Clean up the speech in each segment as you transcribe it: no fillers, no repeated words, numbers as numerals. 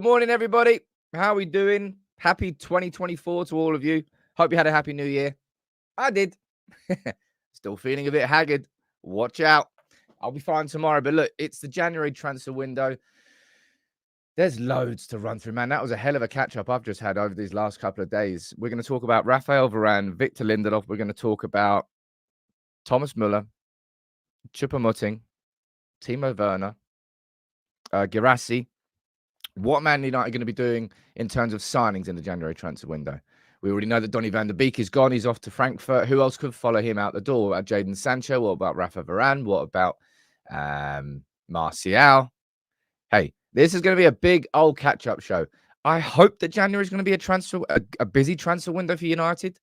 morning, everybody. How are we doing? Happy 2024 to all of you. Hope you had a happy new year. I did. Still feeling a bit haggard. Watch out. I'll be fine tomorrow. But look, it's the January transfer window. There's loads to run through, man. That was a hell of a catch-up I've just had over these last couple of days. We're going to talk about Raphael Varane, Victor Lindelof. We're going to talk about Thomas Müller, Choupo-Moting, Timo Werner, Guirassy. What Man United are going to be doing in terms of signings in the January transfer window? We already know that Donny van der Beek is gone. He's off to Frankfurt. Who else could follow him out the door? Jadon Sancho? What about Raphael Varane? What about Martial? Hey, this is going to be a big old catch-up show. I hope that January is going to be a busy transfer window for United.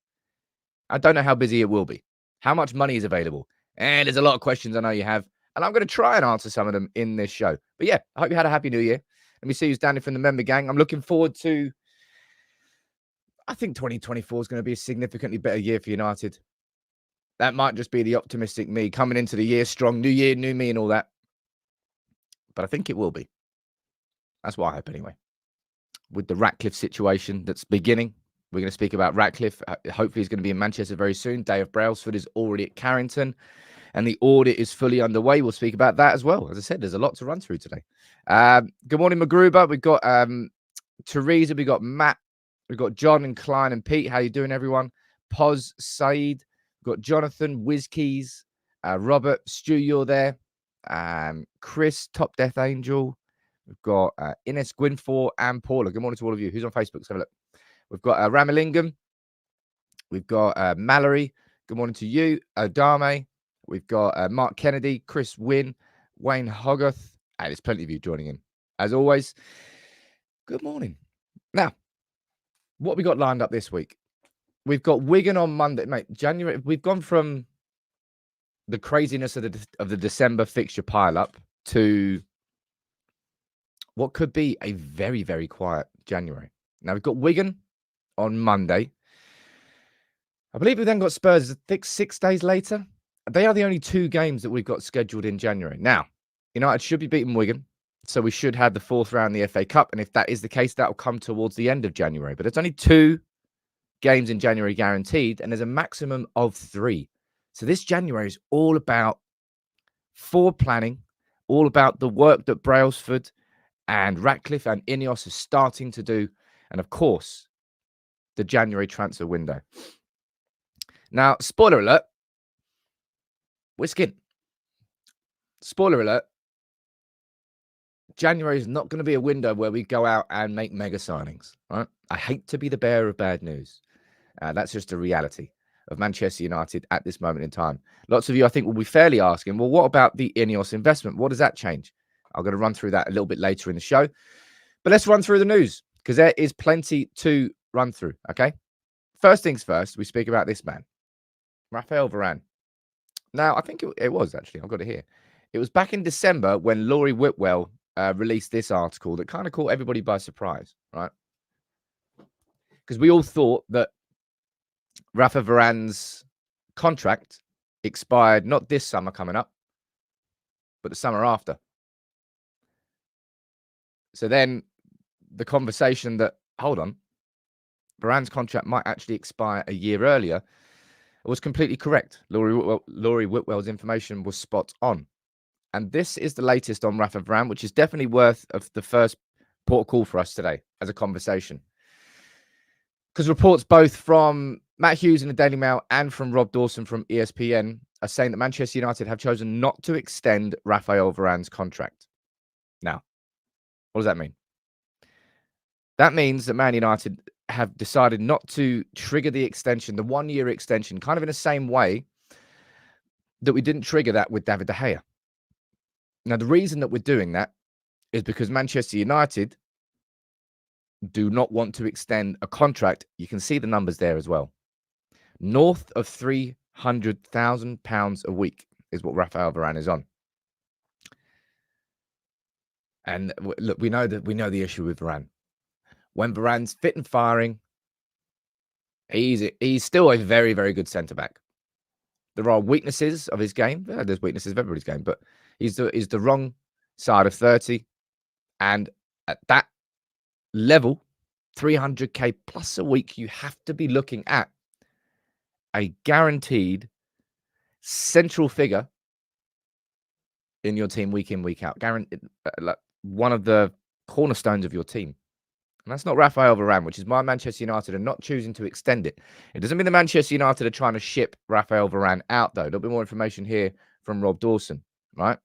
I don't know how busy it will be. How much money is available? And there's a lot of questions I know you have. And I'm going to try and answer some of them in this show. But yeah, I hope you had a happy new year. Let me see who's standing from the member gang. I'm looking forward to, I think 2024 is going to be a significantly better year for United. That might just be the optimistic me coming into the year strong, new year, new me and all that. But I think it will be. That's what I hope anyway. With the Ratcliffe situation that's beginning, we're going to speak about Ratcliffe. Hopefully he's going to be in Manchester very soon. Dave Brailsford is already at Carrington. And the audit is fully underway. We'll speak about that as well. As I said, there's a lot to run through today. Good morning, Magruba. We've got Teresa. We've got Matt. We've got John and Klein and Pete. How you doing, everyone? Poz, Saeed. We've got Jonathan, Whizkeys, Robert, Stu, you're there. Chris, Top Death Angel. We've got Ines Gwynfor and Paula. Good morning to all of you. Who's on Facebook? Let's have a look. We've got Ramalingam. We've got Mallory. Good morning to you. Odame. We've got Mark Kennedy, Chris Wynn, Wayne Hogarth, and there's plenty of you joining in. As always, good morning. Now, what we got lined up this week? We've got Wigan on Monday, mate. January. We've gone from the craziness of the December fixture pile-up to what could be a very, very quiet January. Now, we've got Wigan on Monday. I believe we've then got Spurs 6 days later. They are the only two games that we've got scheduled in January. Now, United should be beating Wigan, so we should have the fourth round of the FA Cup. And if that is the case, that will come towards the end of January. But it's only 2 games in January guaranteed, and there's a maximum of 3. So this January is all about forward planning, all about the work that Brailsford and Ratcliffe and INEOS are starting to do. And of course, the January transfer window. Now, spoiler alert. We're skint. Spoiler alert. January is not going to be a window where we go out and make mega signings. Right? I hate to be the bearer of bad news. That's just a reality of Manchester United at this moment in time. Lots of you, I think, will be fairly asking, well, what about the INEOS investment? What does that change? I'm going to run through that a little bit later in the show. But let's run through the news because there is plenty to run through. Okay. First things first, we speak about this man, Raphael Varane. Now, I think it was actually, I've got it here. It was back in December when Laurie Whitwell released this article that kind of caught everybody by surprise, right? Because we all thought that Rafa Varane's contract expired not this summer coming up, but the summer after. So then the conversation that, hold on, Varane's contract might actually expire a year earlier was completely correct. Laurie Whitwell's information was spot on. And this is the latest on Raphael Varane, which is definitely worth of the first port of call for us today as a conversation. Because reports both from Matt Hughes in the Daily Mail and from Rob Dawson from ESPN are saying that Manchester United have chosen not to extend Raphael Varane's contract. Now, what does that mean? That means that Man United have decided not to trigger the extension, the 1-year extension, kind of in the same way that we didn't trigger that with David De Gea. Now, the reason that we're doing that is because Manchester United do not want to extend a contract. You can see the numbers there as well. North of £300,000 a week is what Raphael Varane is on. And look, we know the issue with Varane. When Varane's fit and firing, he's still a very, very good centre-back. There are weaknesses of his game. There's weaknesses of everybody's game, but he's the wrong side of 30. And at that level, 300k plus a week, you have to be looking at a guaranteed central figure in your team week in, week out. Guaranteed, like one of the cornerstones of your team. And that's not Raphael Varane, which is why Manchester United are not choosing to extend it. It doesn't mean that Manchester United are trying to ship Raphael Varane out, though. A little bit more information here from Rob Dawson, right?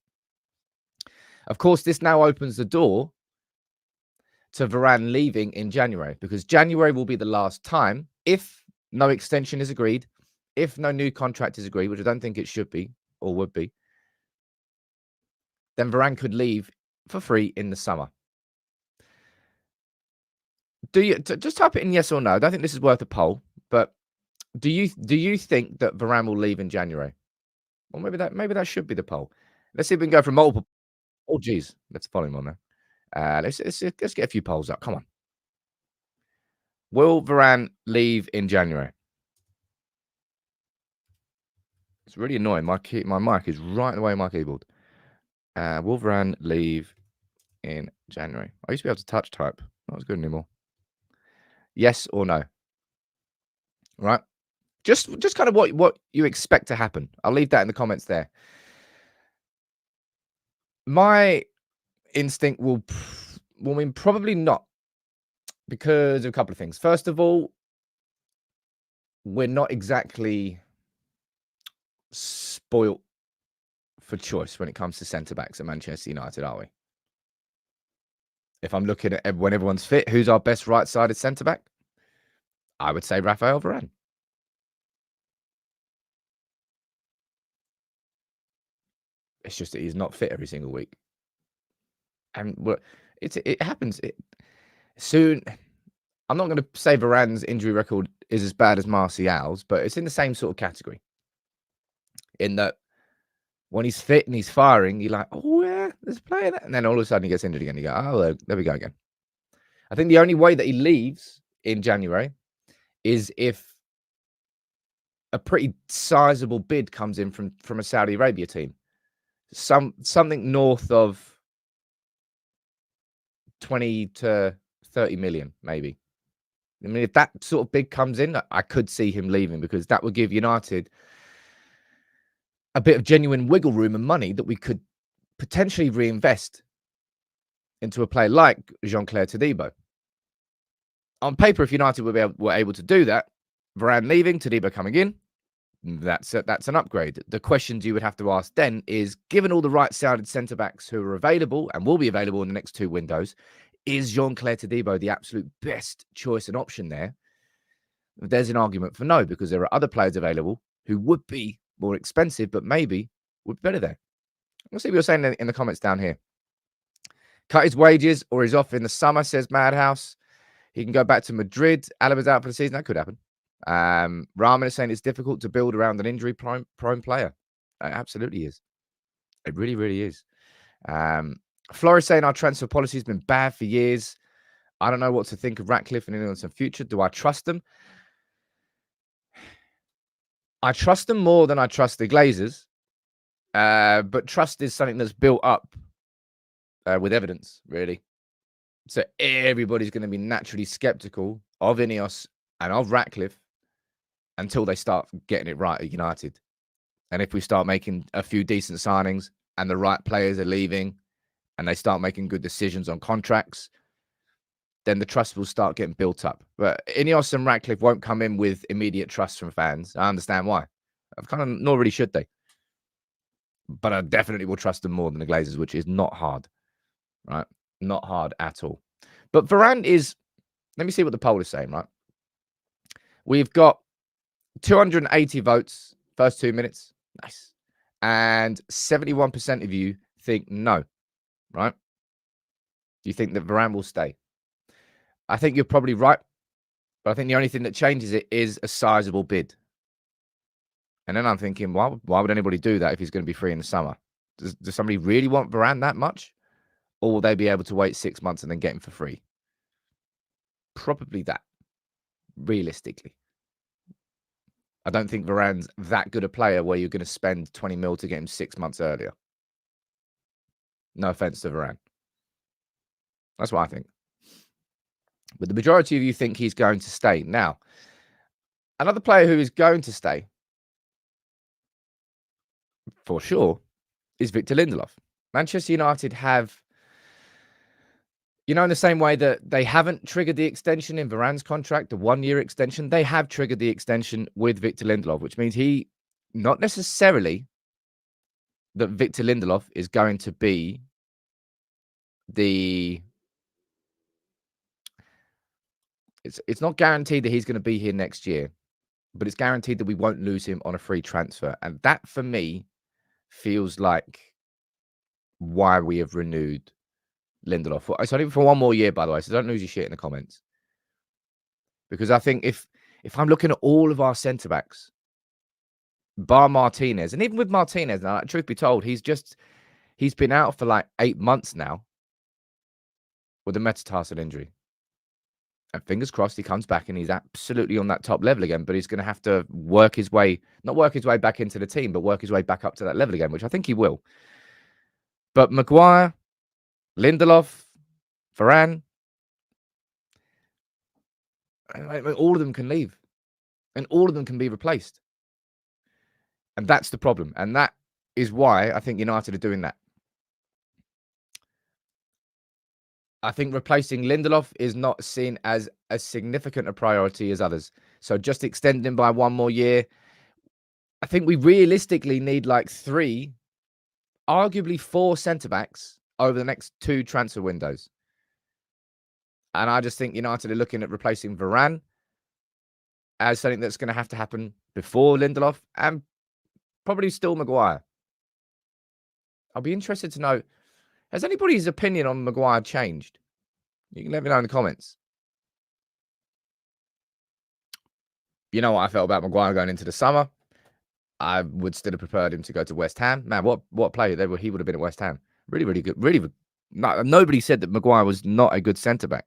Of course, this now opens the door to Varane leaving in January, because January will be the last time, if no extension is agreed, if no new contract is agreed, which I don't think it should be or would be, then Varane could leave for free in the summer. Do you just type it in yes or no? I don't think this is worth a poll, but do you think that Varane will leave in January? Well, maybe that should be the poll. Let's see if we can go from multiple. Oh, geez, let's follow him on there. Let's get a few polls up. Come on. Will Varane leave in January? It's really annoying. My mic is right in the way of my keyboard. Will Varane leave in January? I used to be able to touch type. Not as good anymore. Yes or no? Right. Just kind of what you expect to happen. I'll leave that in the comments there. My instinct will mean probably not, because of a couple of things. First of all, we're not exactly spoilt for choice when it comes to centre-backs at Manchester United, are we? If I'm looking at when everyone's fit, who's our best right-sided centre-back? I would say Raphael Varane. It's just that he's not fit every single week. And it happens. Soon, I'm not going to say Varane's injury record is as bad as Martial's, but it's in the same sort of category. In that, when he's fit and he's firing, you're like, oh, yeah, there's a player there. And then all of a sudden he gets injured again. You go, oh, there we go again. I think the only way that he leaves in January is if a pretty sizable bid comes in from a Saudi Arabia team. Something north of 20 to 30 million, maybe. I mean, if that sort of bid comes in, I could see him leaving, because that would give United a bit of genuine wiggle room and money that we could potentially reinvest into a player like Jean-Claire Todibo. On paper, if United were able to do that, Varane leaving, Todibo coming in, that's an upgrade. The questions you would have to ask then is, given all the right-sided centre-backs who are available and will be available in the next two windows, is Jean-Claire Todibo the absolute best choice and option there? There's an argument for no, because there are other players available who would be more expensive, but maybe would be better there. Let's see what you're saying in the comments down here. Cut his wages or he's off in the summer, says Madhouse. He can go back to Madrid. Alaba's out for the season. That could happen. Rahman is saying it's difficult to build around an injury-prone player. It absolutely is. It really, really is. Flores saying our transfer policy has been bad for years. I don't know what to think of Ratcliffe and INEOS in the future. Do I trust them? I trust them more than I trust the Glazers. But trust is something that's built up with evidence, really. So everybody's going to be naturally skeptical of INEOS and of Ratcliffe until they start getting it right at United. And if we start making a few decent signings and the right players are leaving and they start making good decisions on contracts, then the trust will start getting built up. But INEOS and Ratcliffe won't come in with immediate trust from fans. I understand why. Nor really should they. But I definitely will trust them more than the Glazers, which is not hard, right? Not hard at all. But Varane is, let me see what the poll is saying, right? We've got 280 votes, first 2 minutes. Nice. And 71% of you think no, right? You think that Varane will stay. I think you're probably right. But I think the only thing that changes it is a sizable bid. And then I'm thinking, why would anybody do that if he's going to be free in the summer? Does somebody really want Varane that much? Or will they be able to wait 6 months and then get him for free? Probably that, realistically. I don't think Varane's that good a player where you're going to spend 20 mil to get him 6 months earlier. No offense to Varane. That's what I think. But the majority of you think he's going to stay. Now, another player who is going to stay, for sure, is Victor Lindelof. Manchester United have, in the same way that they haven't triggered the extension in Varane's contract, the 1-year extension, they have triggered the extension with Victor Lindelof, which means not necessarily that Victor Lindelof is going to be it's not guaranteed that he's going to be here next year, but it's guaranteed that we won't lose him on a free transfer. And that, for me, feels like why we have renewed Lindelof. It's only for 1 more year, by the way, so don't lose your shit in the comments. Because I think if I'm looking at all of our centre-backs, bar Martinez, and even with Martinez, now, truth be told, he's been out for like 8 months now with a metatarsal injury. And fingers crossed he comes back and he's absolutely on that top level again. But he's going to have to not work his way back into the team, but work his way back up to that level again, which I think he will. But Maguire, Lindelof, Varane, all of them can leave. And all of them can be replaced. And that's the problem. And that is why I think United are doing that. I think replacing Lindelof is not seen as as significant a priority as others. So just extend him by 1 more year. I think we realistically need like 3, arguably 4 centre-backs over the next 2 transfer windows. And I just think United are looking at replacing Varane as something that's going to have to happen before Lindelof and probably still Maguire. I'll be interested to know, has anybody's opinion on Maguire changed? You can let me know in the comments. You know what I felt about Maguire going into the summer. I would still have preferred him to go to West Ham. Man, what player he would have been at West Ham. Really, really good. Really, nobody said that Maguire was not a good centre-back.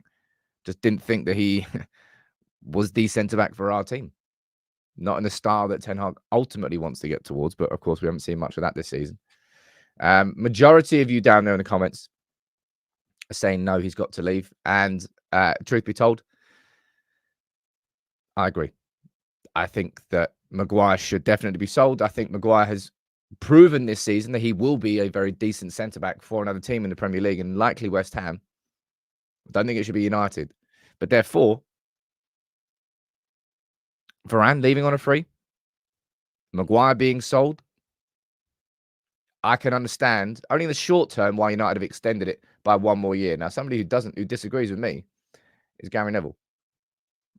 Just didn't think that he was the centre-back for our team. Not in the style that Ten Hag ultimately wants to get towards. But, of course, we haven't seen much of that this season. Majority of you down there in the comments are saying no, he's got to leave. And truth be told, I agree. I think that Maguire should definitely be sold. I think Maguire has proven this season that he will be a very decent centre-back for another team in the Premier League and likely West Ham. I don't think it should be United. But therefore, Varane leaving on a free, Maguire being sold, I can understand only in the short term why United have extended it by 1 more year. Now, somebody who disagrees with me is Gary Neville,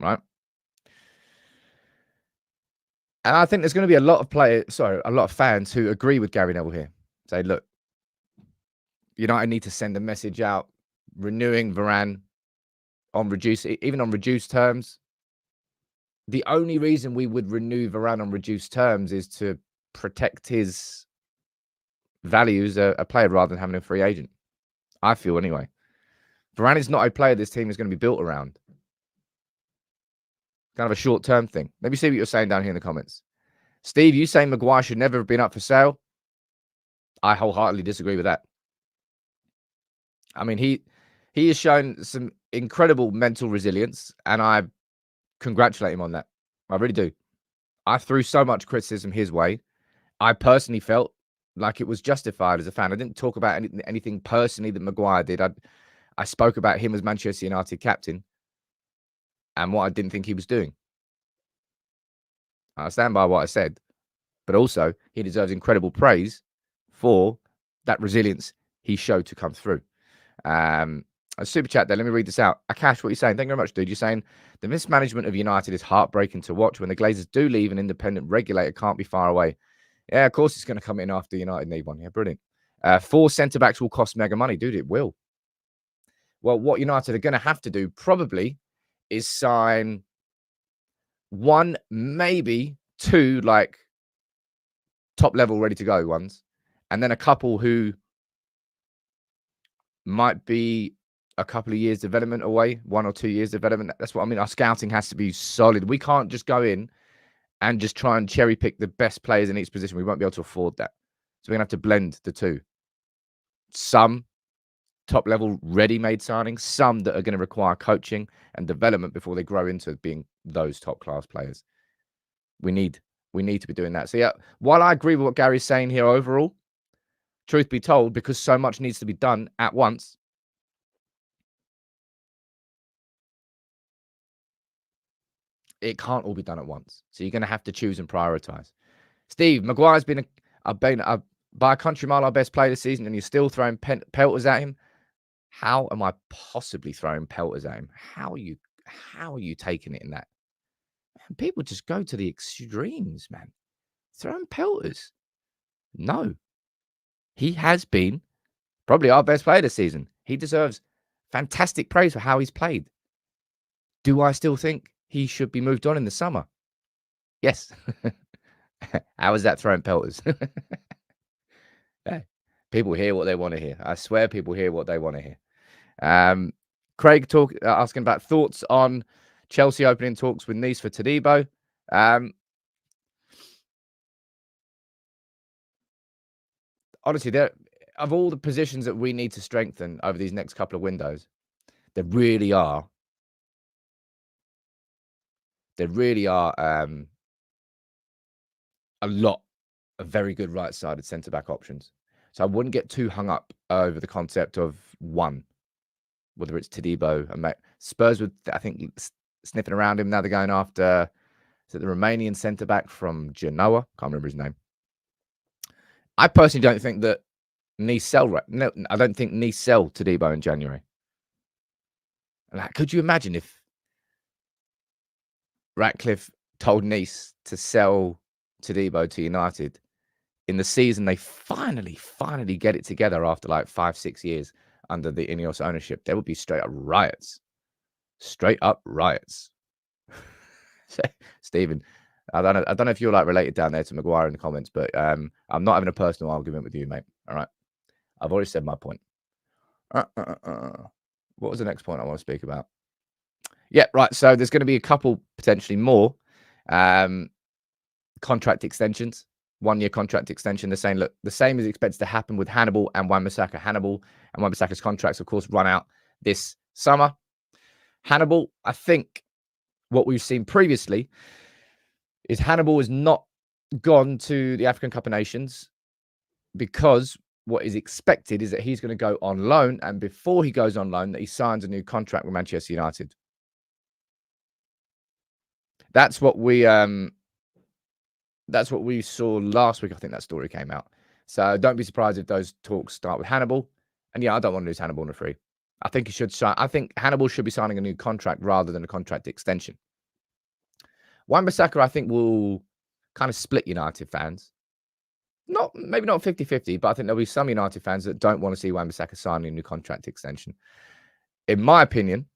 right? And I think there's going to be a lot of fans who agree with Gary Neville here. Say, look, United need to send a message out renewing Varane on reduced terms. The only reason we would renew Varane on reduced terms is to protect his value as a player rather than having a free agent. I feel anyway. Varane is not a player this team is going to be built around. Kind of a short-term thing. Let me see what you're saying down here in the comments. Steve, you saying Maguire should never have been up for sale? I wholeheartedly disagree with that. I mean, he has shown some incredible mental resilience, and I congratulate him on that. I really do. I threw so much criticism his way. I personally felt like it was justified as a fan. I didn't talk about anything personally that Maguire did. I spoke about him as Manchester United captain and what I didn't think he was doing. I stand by what I said, but also he deserves incredible praise for that resilience he showed to come through. A super chat there. Let me read this out. Akash, what are you saying? Thank you very much, dude. You're saying the mismanagement of United is heartbreaking to watch. When the Glazers do leave, an independent regulator can't be far away. Yeah, of course it's going to come in after United need one. Yeah, brilliant. 4 centre-backs will cost mega money. Dude, it will. Well, what United are going to have to do probably is sign 1, maybe 2, like top level, ready to go ones. And then a couple who might be a couple of years development away, 1 or 2 years development. That's what I mean. Our scouting has to be solid. We can't just go in and just try and cherry pick the best players in each position. We won't be able to afford that. So we're going to have to blend the two. Some top-level ready-made signings, some that are going to require coaching and development before they grow into being those top-class players. We need to be doing that. So, yeah, while I agree with what Gary's saying here overall, truth be told, because so much needs to be done at once, it can't all be done at once. So you're going to have to choose and prioritize. Steve, Maguire's been by a country mile our best player this season, and you're still throwing pelters at him. How am I possibly throwing pelters at him? How are you taking it in that? Man, people just go to the extremes, man. Throwing pelters. No. He has been probably our best player this season. He deserves fantastic praise for how he's played. Do I still think he should be moved on in the summer? Yes. How is that throwing pelters? Yeah. People hear what they want to hear. I swear people hear what they want to hear. Craig asking about thoughts on Chelsea opening talks with Nice for Todibo. Honestly, of all the positions that we need to strengthen over these next couple of windows, there really are a lot of very good right-sided centre-back options. So I wouldn't get too hung up over the concept of one, whether it's Todibo. And Spurs would, I think, sniffing around him. Now they're going after, is it the Romanian centre-back from Genoa? Can't remember his name. I personally don't think that Nice sell. No, I don't think Nice sell Todibo in January. Like, could you imagine if Ratcliffe told Nice to sell Todibo to United in the season they finally get it together after like 5-6 years under the INEOS ownership? There would be straight up riots. Stephen, I don't know if you're like related down there to Maguire in the comments, but I'm not having a personal argument with you, mate. All right, I've already said my point. What was the next point I want to speak about? Yeah, right. So there's going to be a couple potentially more contract extensions. 1-year contract extension. They're saying, look, the same is expected to happen with Hannibal and Wan-Bissaka. Hannibal and Wan-Bissaka's contracts, of course, run out this summer. Hannibal, I think what we've seen previously is Hannibal has not gone to the African Cup of Nations because what is expected is that he's going to go on loan, and before he goes on loan, that he signs a new contract with Manchester United. That's what we saw last week. I think that story came out. So don't be surprised if those talks start with Hannibal. And yeah, I don't want to lose Hannibal on a free. I think he should sign. I think Hannibal should be signing a new contract rather than a contract extension. Wan-Bissaka, I think, will kind of split United fans. Maybe not 50-50, but I think there'll be some United fans that don't want to see Wan-Bissaka signing a new contract extension. In my opinion,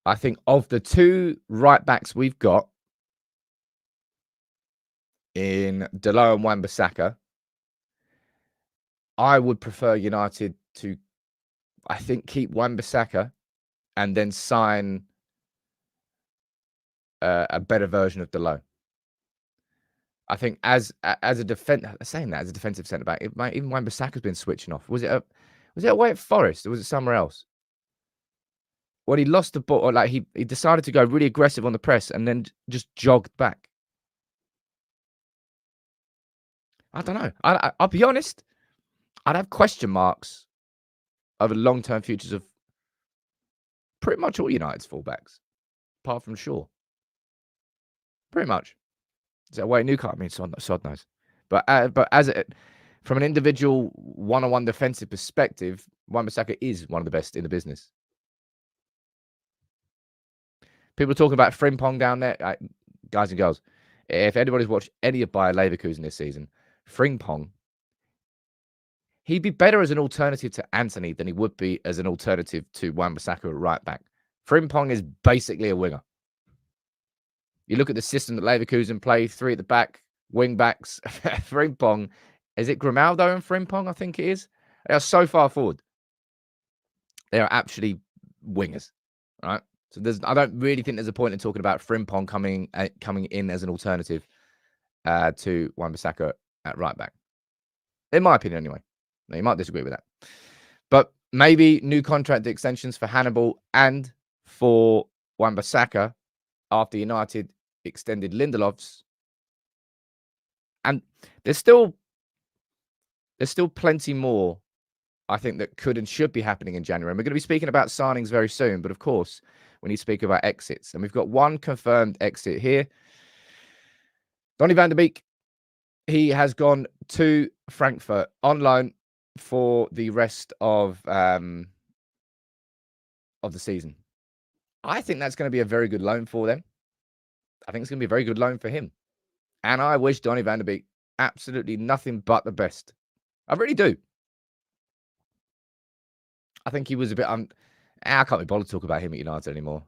I think of the two right backs we've got in Dalot and Wan-Bissaka, I would prefer United to, I think, keep Wan-Bissaka and then sign a better version of Dalot. I think as a defensive centre back, even Wan-Bissaka's been switching off. Was it away at Forest or was it somewhere else? When he lost the ball, or like he decided to go really aggressive on the press and then just jogged back. I don't know. I'll be honest. I'd have question marks over the long-term futures of pretty much all United's fullbacks, apart from Shaw. Pretty much. Is that way Newcastle? I mean, sod knows. But from an individual one-on-one defensive perspective, Wan-Bissaka is one of the best in the business. People are talking about Frimpong down there. Guys and girls, if anybody's watched any of Bayer Leverkusen this season, Frimpong, he'd be better as an alternative to Anthony than he would be as an alternative to Wan-Bissaka at right back. Frimpong is basically a winger. You look at the system that Leverkusen play, 3 at the back, wing backs. Frimpong, is it Grimaldo and Frimpong? I think it is. They are so far forward. They are actually wingers, right? So I don't really think there's a point in talking about Frimpong coming in as an alternative to Wan-Bissaka at right back. In my opinion, anyway. Now, you might disagree with that. But maybe new contract extensions for Hannibal and for Wan-Bissaka after United extended Lindelof's. And there's still plenty more, I think, that could and should be happening in January. And we're going to be speaking about signings very soon. But of course, we need to speak about exits. And we've got one confirmed exit here. Donny van der Beek, he has gone to Frankfurt on loan for the rest of the season. I think that's going to be a very good loan for them. I think it's going to be a very good loan for him. And I wish Donny van der Beek absolutely nothing but the best. I really do. I think he was a bit... I can't be bothered to talk about him at United anymore.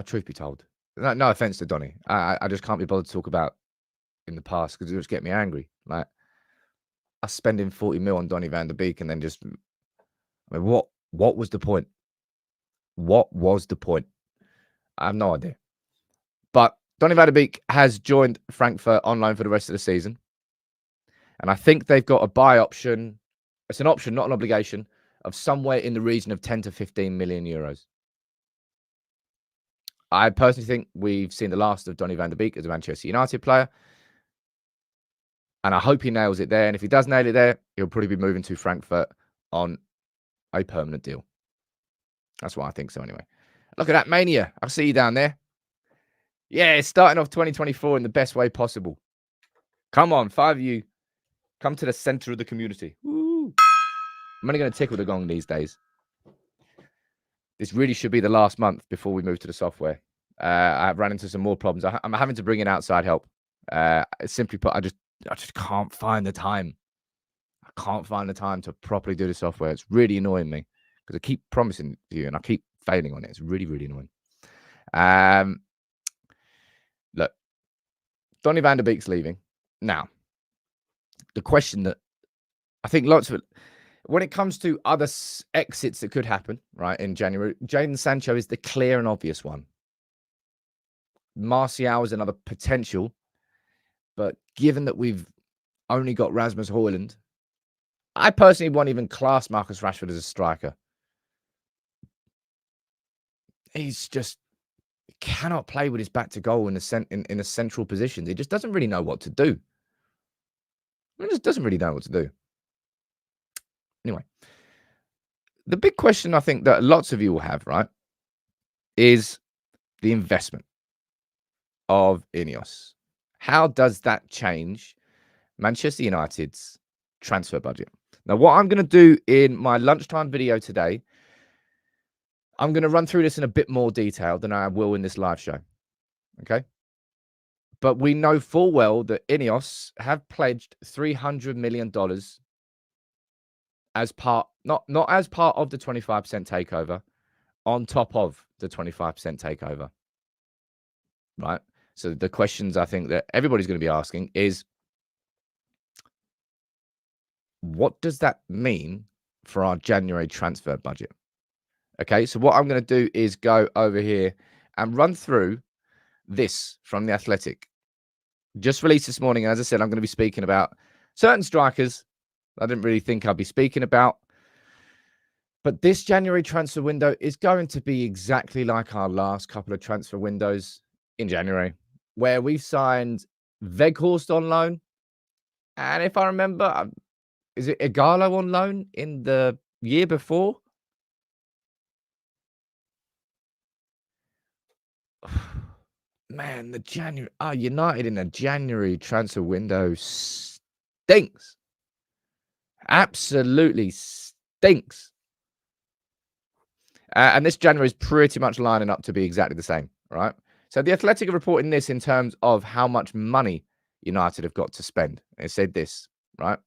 Truth be told. No offense to Donny. I just can't be bothered to talk about in the past because it just get me angry. Like, us spending 40 mil on Donny van der Beek and then just... I mean, what was the point? What was the point? I have no idea. But Donny van der Beek has joined Frankfurt on loan for the rest of the season. And I think they've got a buy option. It's an option, not an obligation, of somewhere in the region of 10 to 15 million euros. I personally think we've seen the last of Donny van der Beek as a Manchester United player. And I hope he nails it there. And if he does nail it there, he'll probably be moving to Frankfurt on a permanent deal. That's what I think so anyway. Look at that, Mania. I see you down there. Yeah, it's starting off 2024 in the best way possible. Come on, 5 of you. Come to the center of the community. Woo. I'm only going to tickle the gong these days. This really should be the last month before we move to the software. I've run into some more problems. I'm having to bring in outside help. Simply put, I just can't find the time. I can't find the time to properly do the software. It's really annoying me because I keep promising to you and I keep failing on it. It's really, really annoying. Look, Donny van der Beek's leaving. Now, the question that I think lots of it, when it comes to other exits that could happen, right, in January, Jadon Sancho is the clear and obvious one. Martial is another potential. But given that we've only got Rasmus Højlund, I personally won't even class Marcus Rashford as a striker. He's just cannot play with his back to goal in a central position. He just doesn't really know what to do. He just doesn't really know what to do. Anyway, the big question I think that lots of you will have, right, is the investment of INEOS. How does that change Manchester United's transfer budget? Now, what I'm going to do in my lunchtime video today, I'm going to run through this in a bit more detail than I will in this live show. Okay? But we know full well that INEOS have pledged $300 million as part, not as part of the 25% takeover, on top of the 25% takeover. Right? So the questions I think that everybody's going to be asking is, what does that mean for our January transfer budget? Okay, so what I'm going to do is go over here and run through this from The Athletic. Just released this morning. And as I said, I'm going to be speaking about certain strikers I didn't really think I'd be speaking about. But this January transfer window is going to be exactly like our last couple of transfer windows in January, where we've signed Weghorst on loan. And if I remember, is it Igalo on loan in the year before? Man, the January... United in the January transfer window stinks. Absolutely stinks. And this January is pretty much lining up to be exactly the same, right? So the Athletic are reporting this in terms of how much money United have got to spend. It said this, right?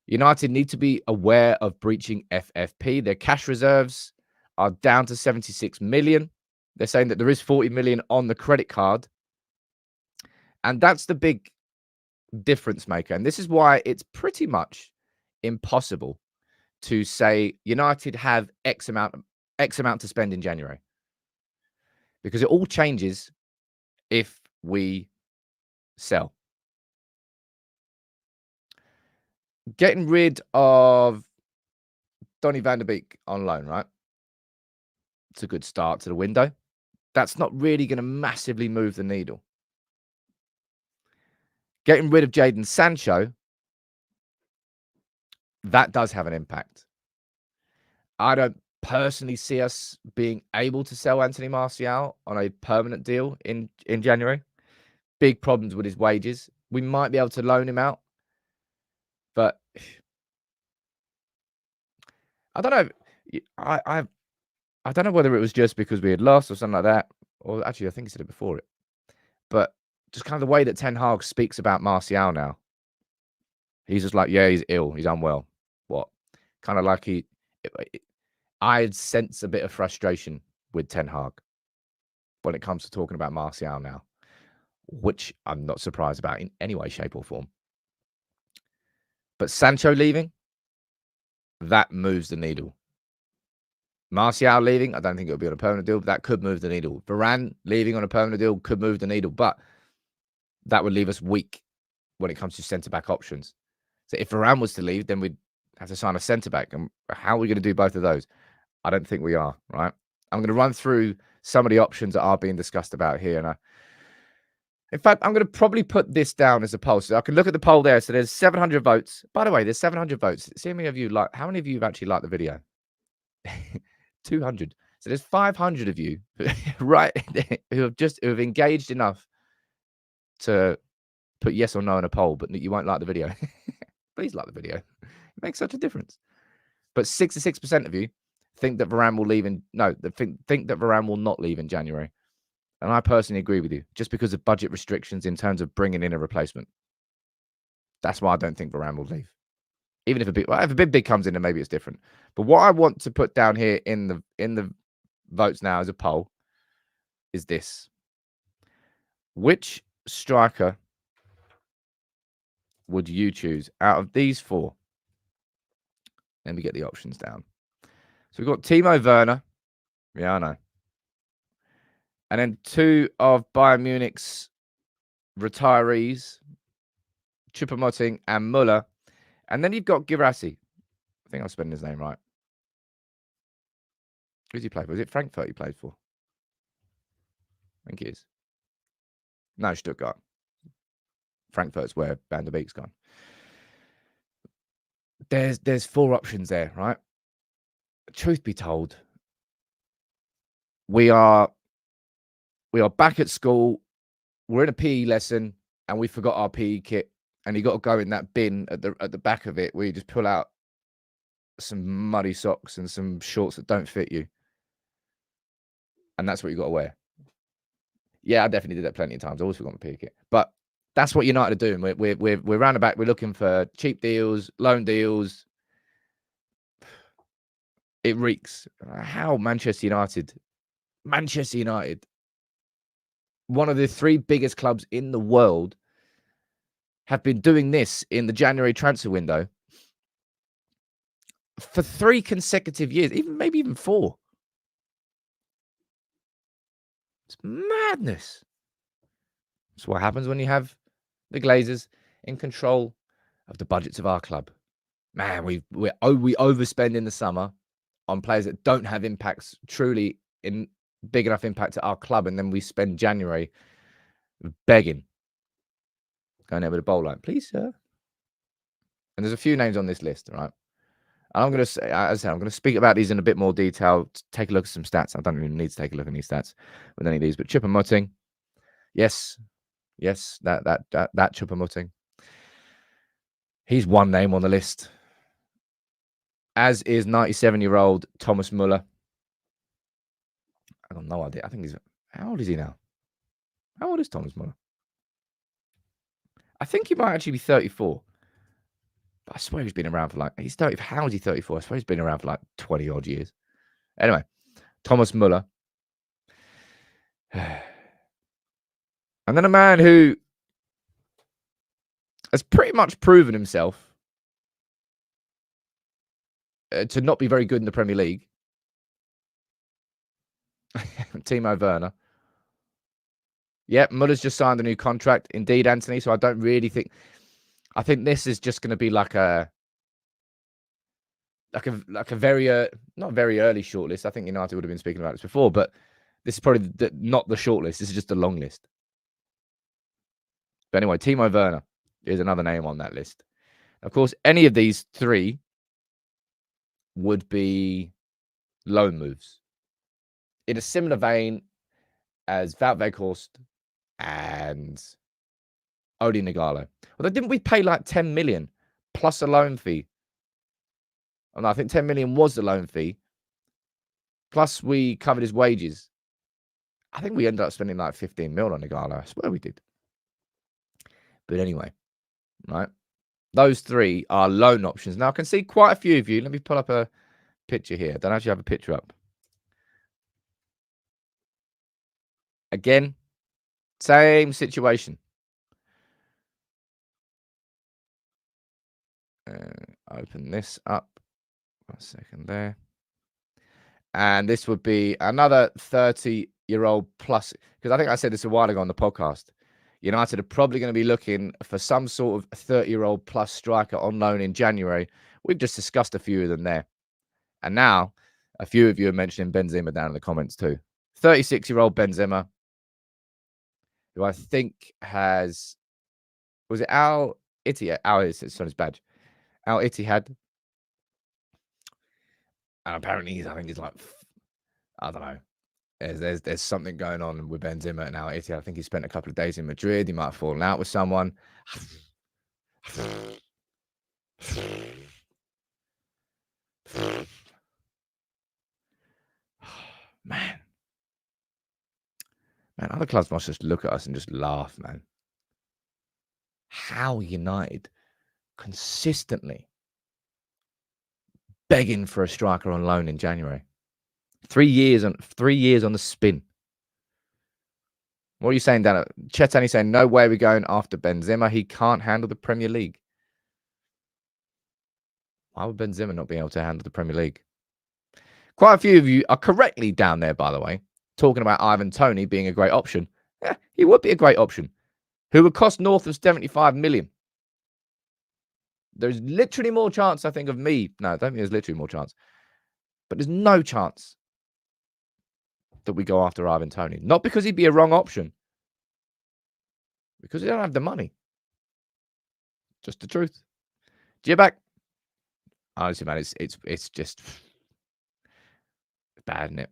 United need to be aware of breaching FFP. Their cash reserves are down to 76 million. They're saying that there is 40 million on the credit card. And that's the big difference maker. And this is why it's pretty much impossible to say United have X amount to spend in January. Because it all changes if we sell. Getting rid of Donny van der Beek on loan, right? It's a good start to the window. That's not really going to massively move the needle. Getting rid of Jadon Sancho, that does have an impact. I don't personally see us being able to sell Anthony Martial on a permanent deal in January. Big problems with his wages. We might be able to loan him out, but I don't know. I don't know whether it was just because we had lost or something like that, or actually I think he said it before it. But just kind of the way that Ten Hag speaks about Martial now, he's just like, yeah, he's ill, he's unwell. What? Kind of like I sense a bit of frustration with Ten Hag when it comes to talking about Martial now, which I'm not surprised about in any way, shape, or form. But Sancho leaving, that moves the needle. Martial leaving, I don't think it'll be on a permanent deal, but that could move the needle. Varane leaving on a permanent deal could move the needle, but that would leave us weak when it comes to centre-back options. So if Varane was to leave, then we'd have to sign a centre-back. And how are we going to do both of those? I don't think we are, right? I'm going to run through some of the options that are being discussed about here. And in fact, I'm going to probably put this down as a poll. So I can look at the poll there. So there's 700 votes. By the way, there's 700 votes. See how many of you how many of you have actually liked the video? 200. So there's 500 of you, right, who have engaged enough to put yes or no in a poll, but you won't like the video. Please like the video. It makes such a difference. But 66% of you think that Varane will leave think that Varane will not leave in January. And I personally agree with you, just because of budget restrictions in terms of bringing in a replacement. That's why I don't think Varane will leave. Even if a big comes in, then maybe it's different. But what I want to put down here in the votes now as a poll is this: which striker would you choose out of these four? Let me get the options down. So we've got Timo Werner. Yeah, I know. And then two of Bayern Munich's retirees, Choupo-Moting and Muller. And then you've got Guirassy. I think I'm spelling his name right. Who's he played for? Is it Frankfurt he played for? I think it is. No, Stuttgart. Frankfurt's where Van der Beek's gone. There's four options there, right? Truth be told, we are back at school. We're in a PE lesson, and we forgot our PE kit. And you got to go in that bin at the back of it, where you just pull out some muddy socks and some shorts that don't fit you, and that's what you got to wear. Yeah, I definitely did that plenty of times. I always forgot my PE kit, but that's what United are doing. We're round about. We're looking for cheap deals, loan deals. It reeks. How Manchester United, one of the three biggest clubs in the world, have been doing this in the January transfer window for 3 consecutive years, maybe even 4. It's madness. That's what happens when you have the Glazers in control of the budgets of our club. Man, we overspend in the summer on players that don't have impacts, truly in big enough impact at our club, and then we spend January begging, going there with a bowl line, please, sir. And there's a few names on this list, right? And I'm going to say, as I said, I'm going to speak about these in a bit more detail. Take a look at some stats. I don't even need to take a look at any stats with any of these, but Choupo-Moting, yes, that Choupo-Moting. He's one name on the list, as is 97-year-old Thomas Muller. I got no idea. I think how old is he now? How old is Thomas Muller? I think he might actually be 34. But I swear he's been around for he's 30. How is he 34? I swear he's been around for 20 odd years. Anyway, Thomas Muller. And then a man who has pretty much proven himself to not be very good in the Premier League. Timo Werner. Yep, Muller's just signed a new contract. Indeed, Anthony. So I don't really think... I think this is just going to be like a like a very not very early shortlist. I think United would have been speaking about this before, but this is probably not the shortlist. This is just the long list. But anyway, Timo Werner is another name on that list. Of course, any of these three would be loan moves in a similar vein as Wout Weghorst and Odi Nagalo. Although didn't we pay like 10 million plus a loan fee? Oh, no, I think 10 million was the loan fee. Plus we covered his wages. I think we ended up spending like 15 mil on Nagalo. I swear we did. But anyway, right? Those three are loan options. Now I can see quite a few of you. Let me pull up a picture here. I don't actually have a picture up. Again, same situation. Open this up. 1 second there. And this would be another 30-year-old plus. Because I think I said this a while ago on the podcast. United are probably going to be looking for some sort of 30-year-old plus striker on loan in January. We've just discussed a few of them there. And now, a few of you are mentioning Benzema down in the comments too. 36-year-old Benzema, who I think has... Was it Al Ittihad? It's on his badge. Al Ittihad. And apparently, I think he's like... I don't know. There's something going on with Benzema and Al Ittihad. I think he spent a couple of days in Madrid. He might have fallen out with someone. Man, other clubs must just look at us and just laugh, man. How United consistently begging for a striker on loan in January. 3 years on the spin. What are you saying, Dan? Chetani saying, no way we're going after Benzema. He can't handle the Premier League. Why would Benzema not be able to handle the Premier League? Quite a few of you are correctly down there, by the way, talking about Ivan Toney being a great option. Yeah, he would be a great option. Who would cost north of 75 million. There's literally more chance, I think, of me. No, I don't think there's literally more chance. But there's no chance that we go after Ivan Toney. Not because he'd be a wrong option. Because we don't have the money. Just the truth. Jibak. Honestly, man, it's just bad, isn't it?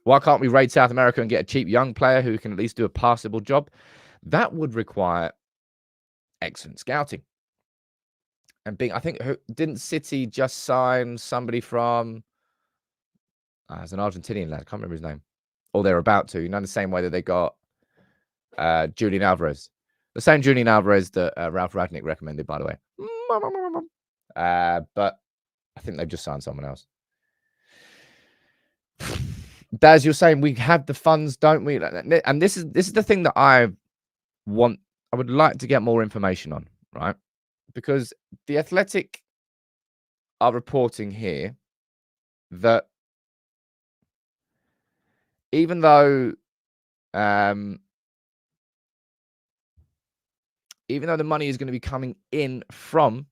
Why can't we raid South America and get a cheap young player who can at least do a passable job? That would require excellent scouting. And I think, didn't City just sign somebody from... it's an Argentinian lad. I can't remember his name. Or they're about to. You know, the same way that they got Julian Alvarez. The same Julian Alvarez that Ralph Ragnick recommended, by the way. But I think they've just signed someone else. Daz, you're saying we have the funds, don't we? And this is the thing that I would like to get more information on, right? Because the Athletic are reporting here that even though the money is going to be coming in from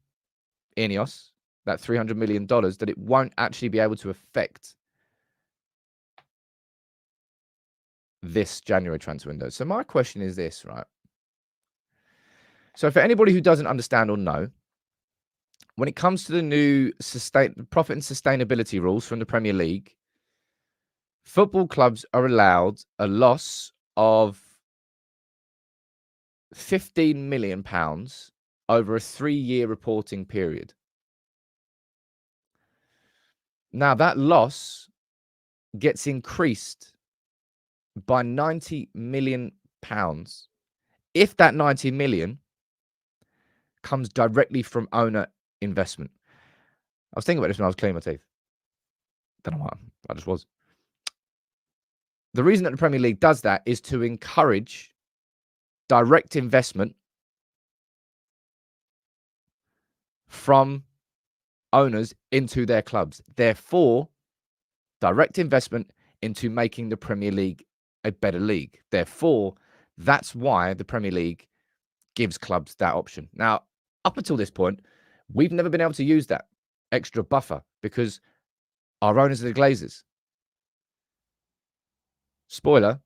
INEOS, that $300 million, that it won't actually be able to affect this January transfer window. So my question is this, right? So for anybody who doesn't understand or know, when it comes to the new profit and sustainability rules from the Premier League, football clubs are allowed a loss of £15 million over a 3-year reporting period. Now, that loss gets increased by £90 million if that 90 million comes directly from owner investment. I was thinking about this when I was cleaning my teeth. Don't know why. I just was. The reason that the Premier League does that is to encourage direct investment from owners into their clubs. Therefore, direct investment into making the Premier League a better league. Therefore, that's why the Premier League gives clubs that option. Now, up until this point, we've never been able to use that extra buffer because our owners are the Glazers. Spoiler,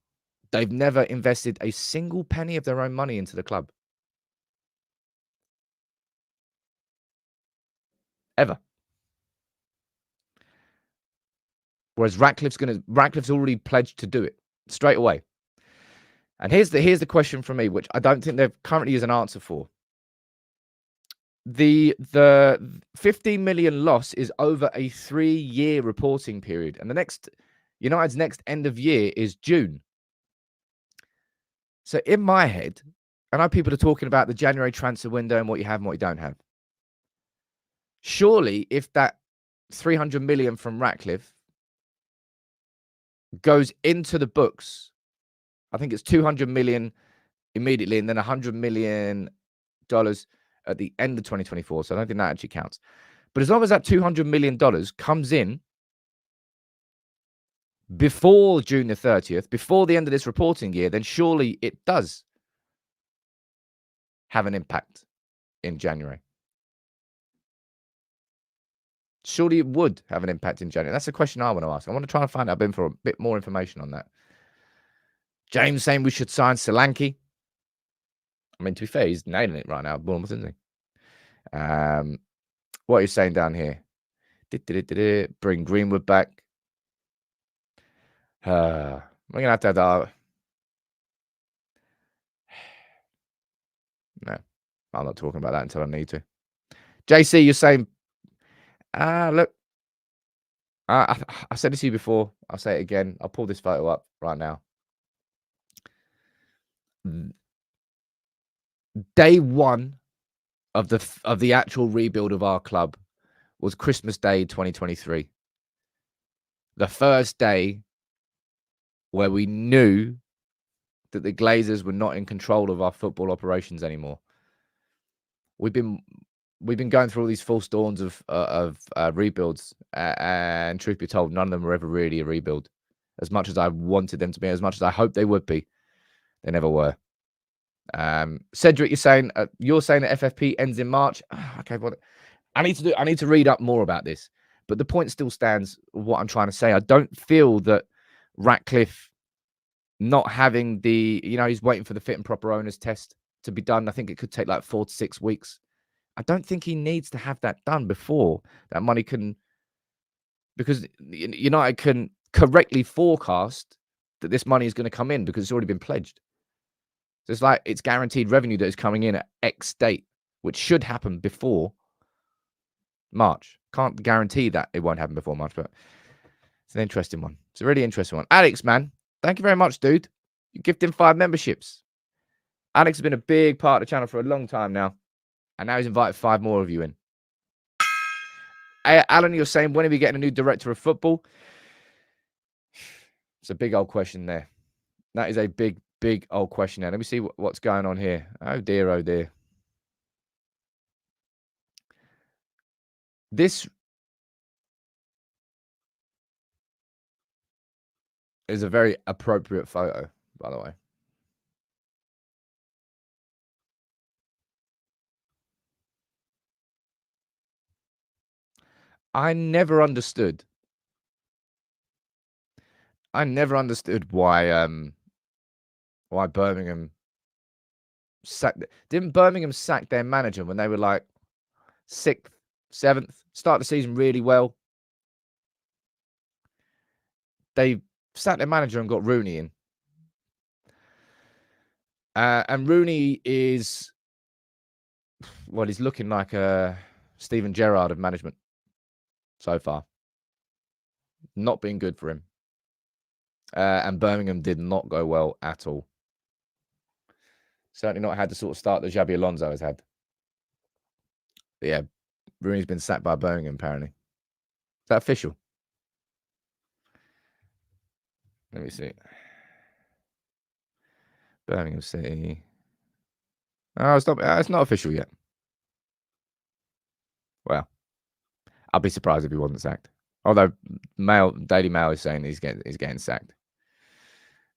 they've never invested a single penny of their own money into the club. Ever. Whereas Ratcliffe's already pledged to do it straight away. And here's the question from me, which I don't think there currently is an answer for. The 15 million loss is over a 3-year reporting period, and United's next end of year is June. So in my head, I know people are talking about the January transfer window and what you have and what you don't have. Surely, if that 300 million from Ratcliffe goes into the books, I think it's 200 million immediately, and then 100 million dollars at the end of 2024. So I don't think that actually counts. But as long as that $200 million comes in before June the 30th, before the end of this reporting year, then surely it does have an impact in January. Surely it would have an impact in January. That's the question I want to ask. I want to try and find out a bit more information on that. James saying we should sign Solanke. I mean, to be fair, he's nailing it right now at Bournemouth, isn't he? What are you saying down here? Bring Greenwood back. We're going to have that. No, I'm not talking about that until I need to. JC, you're saying, look, I said this to you before. I'll say it again. I'll pull this photo up right now. Day one of the actual rebuild of our club was Christmas Day 2023. The first day where we knew that the Glazers were not in control of our football operations anymore. We've been going through all these false dawns of rebuilds, and truth be told, none of them were ever really a rebuild. As much as I wanted them to be, as much as I hoped they would be, they never were. Cedric, you're saying that FFP ends in March. Okay, well, I need to read up more about this, but the point still stands. What I'm trying to say, I don't feel that Ratcliffe not having he's waiting for the fit and proper owners test to be done. I think it could take like 4 to 6 weeks. I don't think he needs to have that done before that money can, because United can correctly forecast that this money is going to come in because it's already been pledged. So it's like it's guaranteed revenue that is coming in at X date, which should happen before March. Can't guarantee that it won't happen before March, but it's an interesting one. It's a really interesting one. Alex, man, thank you very much, dude. You gifted him 5 memberships. Alex has been a big part of the channel for a long time now, and now he's invited 5 more of you in. Alan, you're saying, when are we getting a new director of football? It's a big old question there. That is a big, big old question there. Let me see what's going on here. Oh, dear, oh, dear. This is a very appropriate photo, by the way. I never understood why Birmingham didn't Birmingham sack their manager when they were like 6th, 7th, start the season really well. They sacked their manager and got Rooney in. And Rooney is, well, he's looking like a Steven Gerrard of management so far. Not been good for him. And Birmingham did not go well at all. Certainly not had the sort of start that Xabi Alonso has had. But yeah, Rooney's been sacked by Birmingham, apparently. Is that official? Let me see. Birmingham City. Oh, it's not official yet. Well, I'll be surprised if he wasn't sacked. Although Daily Mail is saying he's getting sacked.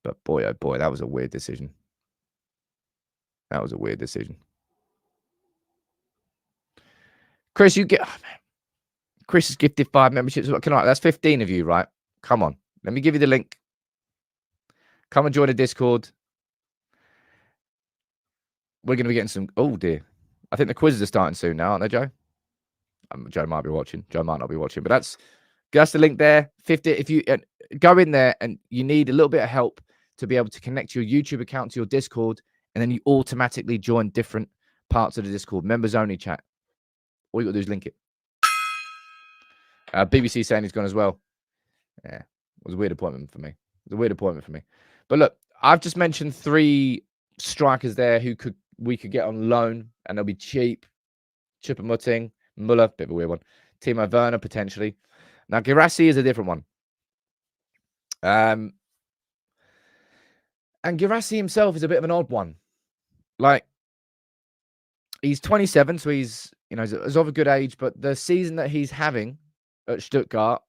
But boy, oh boy, that was a weird decision. That was a weird decision. Chris, you get... Oh, man. Chris has gifted 5 memberships. That's 15 of you, right? Come on. Let me give you the link. Come and join the Discord. We're going to be getting some. Oh, dear. I think the quizzes are starting soon now, aren't they, Joe? Joe might be watching. Joe might not be watching, but that's the link there. 50. If you go in there and you need a little bit of help to be able to connect your YouTube account to your Discord, and then you automatically join different parts of the Discord. Members only chat. All you got to do is link it. BBC saying he's gone as well. Yeah, it was a weird appointment for me. But look, I've just mentioned 3 strikers there who we could get on loan, and they'll be cheap. Choupo-Moting, Muller, bit of a weird one. Timo Werner, potentially. Now, Guirassy is a different one. And Guirassy himself is a bit of an odd one. Like, he's 27, so he's of a good age, but the season that he's having at Stuttgart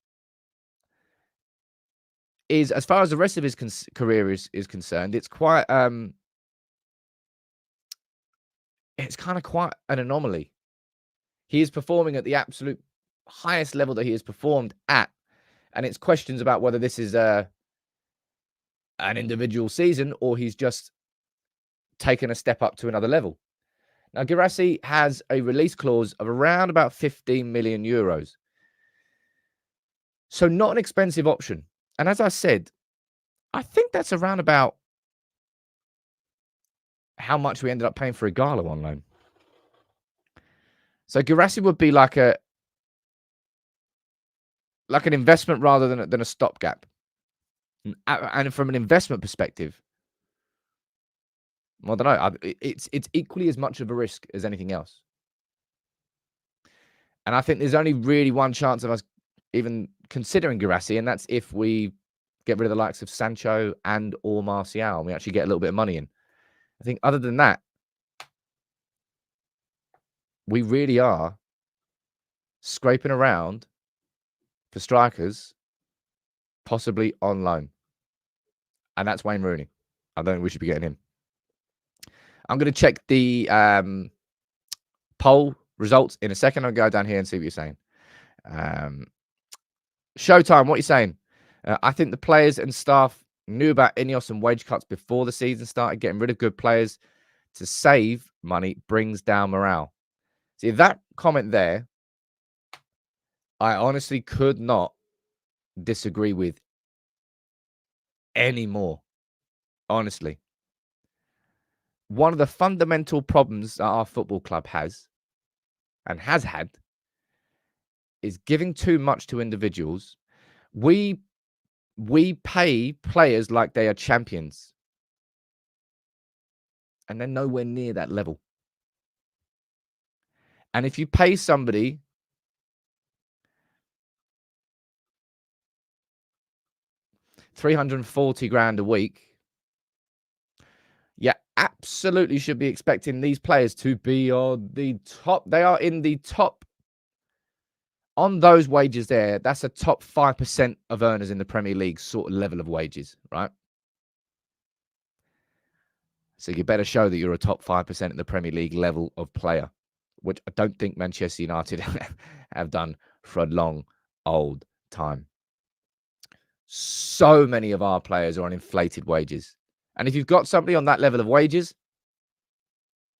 is, as far as the rest of his career is concerned, it's quite it's kind of quite an anomaly. He is performing at the absolute highest level that he has performed at, and it's questions about whether this is an individual season or he's just taken a step up to another level. Now, Guirassy has a release clause of around about 15 million euros. So not an expensive option. And as I said, I think that's around about how much we ended up paying for Igalo on loan. So Guirassy would be like an investment rather than a stopgap. And from an investment perspective, I don't know. It's equally as much of a risk as anything else. And I think there's only really one chance of us even considering Guirassy, and that's if we get rid of the likes of Sancho and or Martial, and we actually get a little bit of money in. I think other than that, we really are scraping around for strikers, possibly on loan. And that's Wayne Rooney. I don't think we should be getting him. I'm going to check the poll results in a second. I'll go down here and see what you're saying. Showtime, what are you saying? I think the players and staff knew about INEOS and wage cuts before the season started. Getting rid of good players to save money brings down morale. See, that comment there, I honestly could not disagree with anymore. Honestly. One of the fundamental problems that our football club has and has had is giving too much to individuals. We pay players like they are champions, and they're nowhere near that level. And if you pay somebody $340,000 a week, you absolutely should be expecting these players to be on the top. They are in the top. On those wages there, that's a top 5% of earners in the Premier League sort of level of wages, right? So you better show that you're a top 5% in the Premier League level of player, which I don't think Manchester United have done for a long, old time. So many of our players are on inflated wages. And if you've got somebody on that level of wages,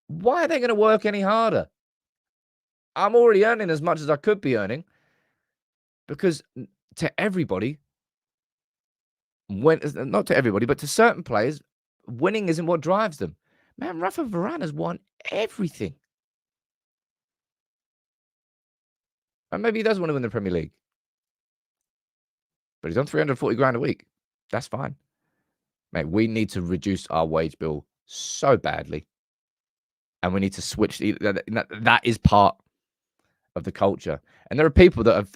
why are they going to work any harder? I'm already earning as much as I could be earning, because to everybody, not to everybody, but to certain players, winning isn't what drives them. Man, Raphael Varane has won everything. And maybe he does want to win the Premier League. But he's on $340,000 a week. That's fine. Mate, we need to reduce our wage bill so badly. And we need to switch. That is part of the culture. And there are people that have.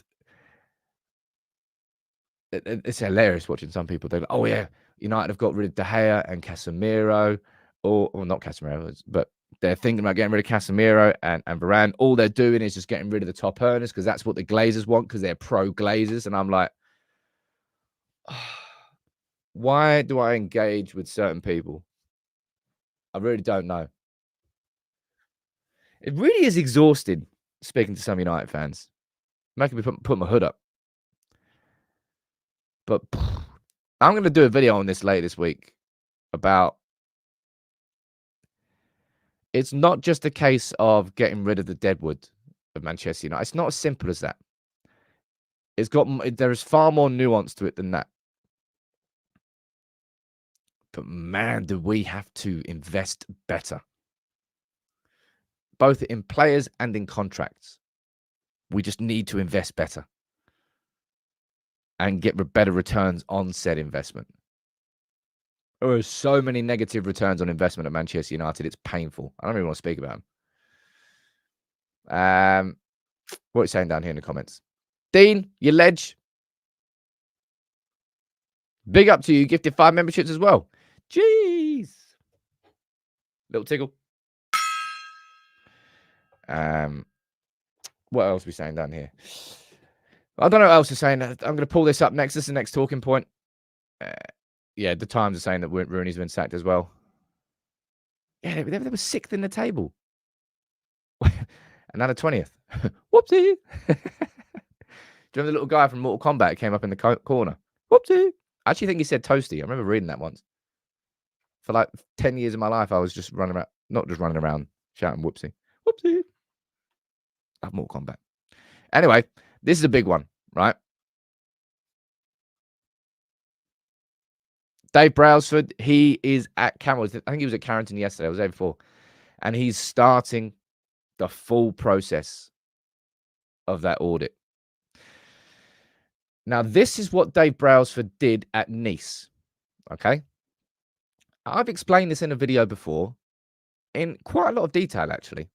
It's hilarious watching some people. They're like, oh, yeah, United have got rid of De Gea and Casemiro. Or not Casemiro, but they're thinking about getting rid of Casemiro and Varane. All they're doing is just getting rid of the top earners because that's what the Glazers want, because they're pro Glazers. And I'm like, why do I engage with certain people? I really don't know. It really is exhausting speaking to some United fans. Making me put my hood up. But I'm going to do a video on this later this week about it's not just a case of getting rid of the deadwood of Manchester United. It's not as simple as that. There is far more nuance to it than that. But man, do we have to invest better, both in players and in contracts. We just need to invest better and get better returns on said investment. There are so many negative returns on investment at Manchester United. It's painful. I don't even want to speak about them. What are you saying down here in the comments? Dean, your ledge. Big up to you. Gifted 5 memberships as well. Jeez. Little tickle. What else are we saying down here? I don't know what else is saying. I'm going to pull this up next. This is the next talking point. Yeah, the Times are saying that Rooney's been sacked as well. Yeah, they were 6th in the table. And now the 20th. Whoopsie. Do you remember the little guy from Mortal Kombat came up in the corner? Whoopsie. I actually think he said toasty. I remember reading that once. For like 10 years of my life, I was just running around, not just running around shouting whoopsie. Whoopsie. I love Mortal Kombat. Anyway, this is a big one, right? Dave Brailsford, he is at Camels. I think he was at Carrington yesterday. I was there before. And he's starting the full process of that audit. Now, this is what Dave Brailsford did at Nice. Okay? I've explained this in a video before in quite a lot of detail, actually.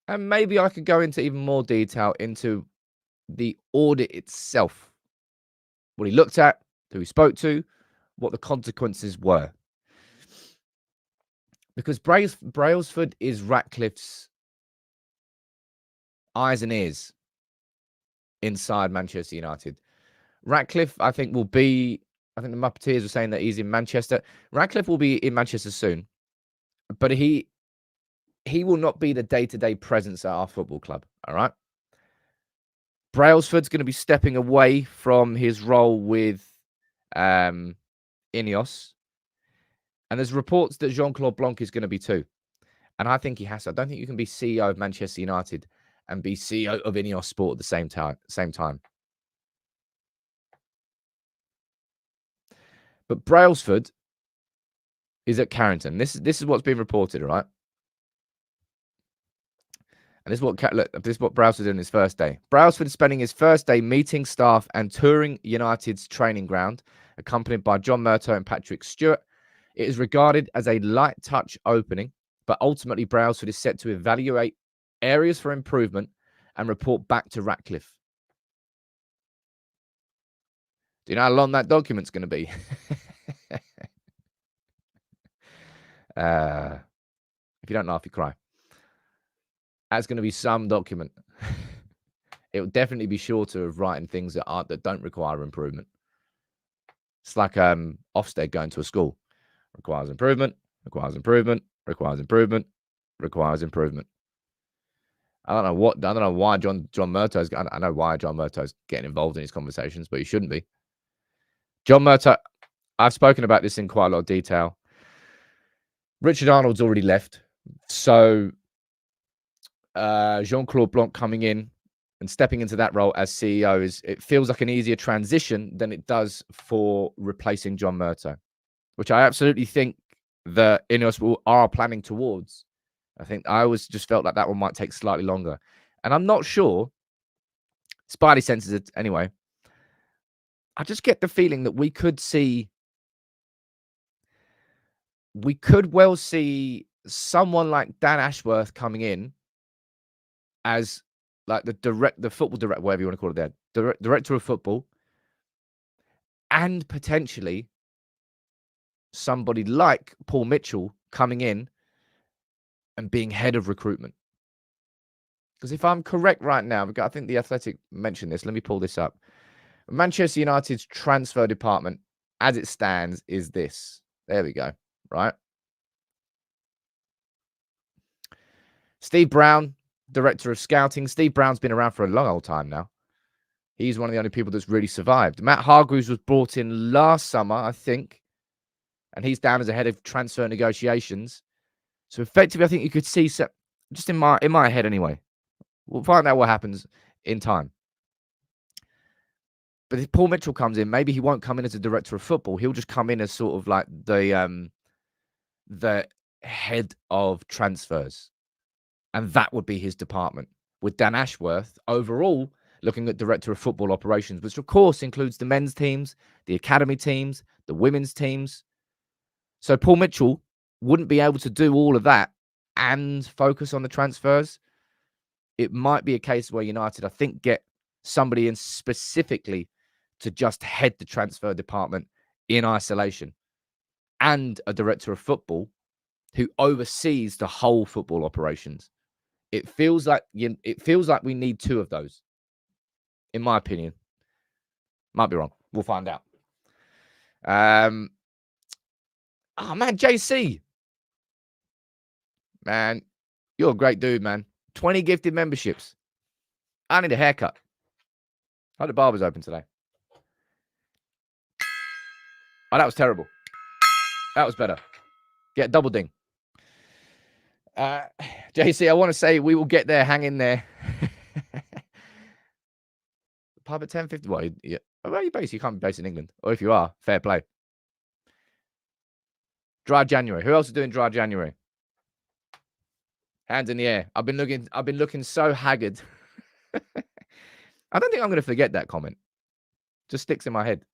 And maybe I could go into even more detail into the audit itself. What he looked at, who he spoke to, what the consequences were. Because Brailsford is Ratcliffe's eyes and ears inside Manchester United. Ratcliffe, I think the Muppeteers were saying that he's in Manchester. Ratcliffe will be in Manchester soon, but he will not be the day-to-day presence at our football club, all right? Brailsford's going to be stepping away from his role with INEOS. And there's reports that Jean-Claude Blanc is going to be too. And I think he has to. I don't think you can be CEO of Manchester United and be CEO of INEOS Sport at the same time. But Brailsford is at Carrington. This is what's been reported, all right? And this is what Brailsford did on his first day. Brailsford is spending his first day meeting staff and touring United's training ground, accompanied by John Murtough and Patrick Stewart. It is regarded as a light touch opening, but ultimately Brailsford is set to evaluate areas for improvement and report back to Ratcliffe. Do you know how long that document's going to be? If you don't laugh, you cry. That's going to be some document. It will definitely be shorter of writing things that don't require improvement. It's like Ofsted going to a school. Requires improvement, requires improvement, requires improvement, requires improvement. I don't know why John Murtough's. I know why John Murtough's getting involved in these conversations, but he shouldn't be. John Murtough, I've spoken about this in quite a lot of detail. Richard Arnold's already left, so Jean-Claude Blanc coming in and stepping into that role as CEO it feels like an easier transition than it does for replacing John Murtough, which I absolutely think the INEOS are planning towards. I always just felt like that one might take slightly longer. And I'm not sure. Spidey senses it anyway. I just get the feeling that we could well see someone like Dan Ashworth coming in as like the football director, whatever you want to call it there, director of football, and potentially somebody like Paul Mitchell coming in and being head of recruitment. Because if I'm correct right now, I think The Athletic mentioned this. Let me pull this up. Manchester United's transfer department, as it stands, is this. There we go. Right. Steve Brown, director of scouting. Steve Brown's been around for a long old time now. He's one of the only people that's really survived. Matt Hargreaves was brought in last summer, I think, and he's down as a head of transfer negotiations. So effectively, I think you could see, just in my head anyway. We'll find out what happens in time. But if Paul Mitchell comes in, maybe he won't come in as a director of football. He'll just come in as sort of like the head of transfers. And that would be his department. With Dan Ashworth overall looking at director of football operations, which of course includes the men's teams, the academy teams, the women's teams. So Paul Mitchell wouldn't be able to do all of that and focus on the transfers. It might be a case where United, I think, get somebody in specifically to just head the transfer department in isolation, and a director of football who oversees the whole football operations. It feels like we need two of those, in my opinion. Might be wrong. We'll find out. Oh man, JC. Man, you're a great dude, man. 20 gifted memberships. I need a haircut. Oh, the barber's open today. Oh, that was terrible. That was better. Get double ding. JC, I want to say we will get there. Hang in there. Pub at 10:50. What? Yeah. Where are you based? You can't be based in England. Or if you are, fair play. Dry January. Who else is doing dry January? Hands in the air. I've been looking so haggard. I don't think I'm going to forget that comment. Just sticks in my head.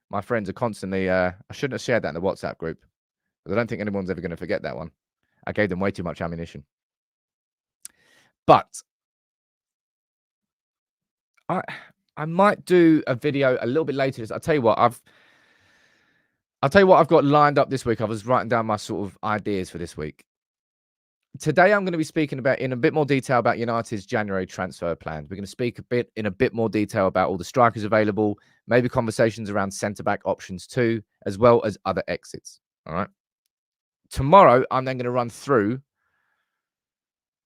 My friends are constantly. I shouldn't have shared that in the WhatsApp group, because I don't think anyone's ever going to forget that one. I gave them way too much ammunition. But I might do a video a little bit later. I'll tell you what I've got lined up this week. I was writing down my sort of ideas for this week. Today, I'm going to be speaking about in a bit more detail about United's January transfer plans. We're going to speak in a bit more detail about all the strikers available, maybe conversations around centre-back options too, as well as other exits. All right. Tomorrow, I'm then going to run through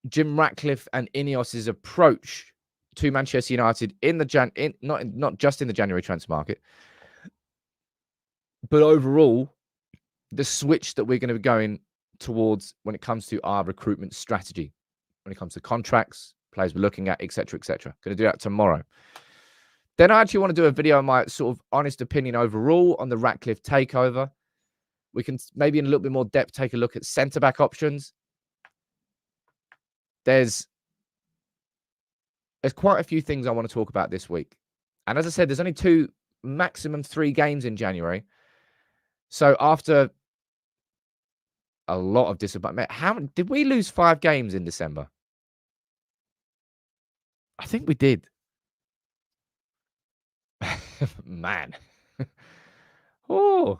Jim Ratcliffe and INEOS's approach to Manchester United in the not just in the January transfer market, but overall the switch that we're going to be going towards when it comes to our recruitment strategy, when it comes to contracts, players we're looking at, etc., etc. Going to do that tomorrow. Then I actually want to do a video on my sort of honest opinion overall on the Ratcliffe takeover. We can maybe in a little bit more depth take a look at centre-back options. There's quite a few things I want to talk about this week. And as I said, there's only 2, maximum 3 games in January. So after a lot of disappointment, did we lose 5 games in December? I think we did. Man. Oh.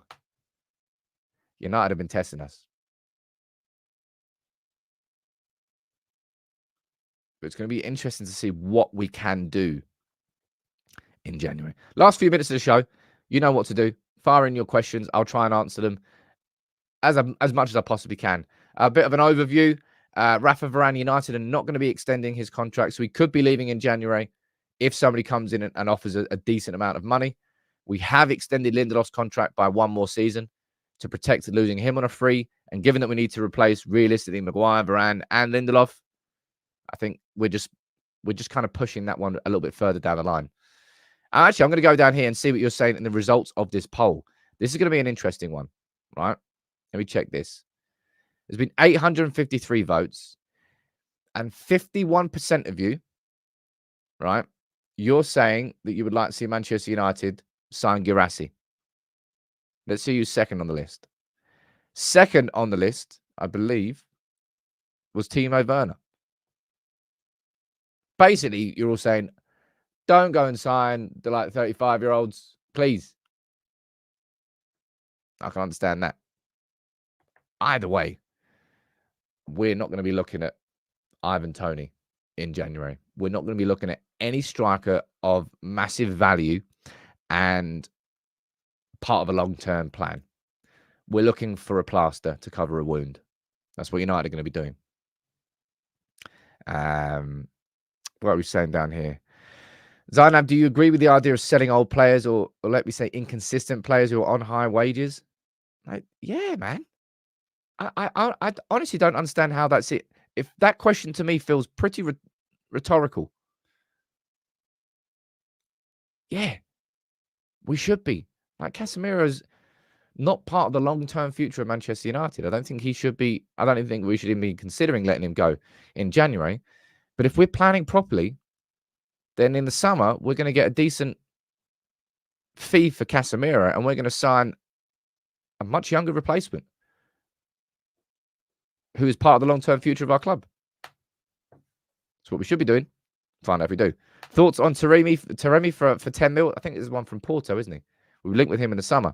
United have been testing us. But it's going to be interesting to see what we can do in January. Last few minutes of the show, you know what to do. Fire in your questions. I'll try and answer them as much as I possibly can. A bit of an overview. Raphael Varane, United are not going to be extending his contract, so he could be leaving in January if somebody comes in and offers a decent amount of money. We have extended Lindelof's contract by 1 more season to protect losing him on a free. And given that we need to replace realistically Maguire, Varane, and Lindelof, I think we're just kind of pushing that one a little bit further down the line. Actually, I'm going to go down here and see what you're saying in the results of this poll. This is going to be an interesting one, right? Let me check this. There's been 853 votes, and 51% of you, right, you're saying that you would like to see Manchester United sign Guirassy. Let's see who's second on the list. Second on the list, I believe, was Timo Werner. Basically, you're all saying, don't go and sign the 35-year-olds, please. I can understand that. Either way, we're not going to be looking at Ivan Toney in January. We're not going to be looking at any striker of massive value and part of a long-term plan. We're looking for a plaster to cover a wound. That's what United are going to be doing. What are we saying down here? Zainab, do you agree with the idea of selling old players or let me say inconsistent players who are on high wages? Like, yeah, man. I honestly don't understand how that's it. If that question to me feels pretty rhetorical. Yeah, we should be. Like Casemiro's not part of the long-term future of Manchester United. I don't think he should be. I don't even think we should even be considering letting him go in January. But if we're planning properly, then in the summer, we're going to get a decent fee for Casemiro and we're going to sign a much younger replacement who is part of the long-term future of our club. That's what we should be doing. Find out if we do. Thoughts on Taremi for 10 mil? I think this is one from Porto, isn't he? We linked with him in the summer.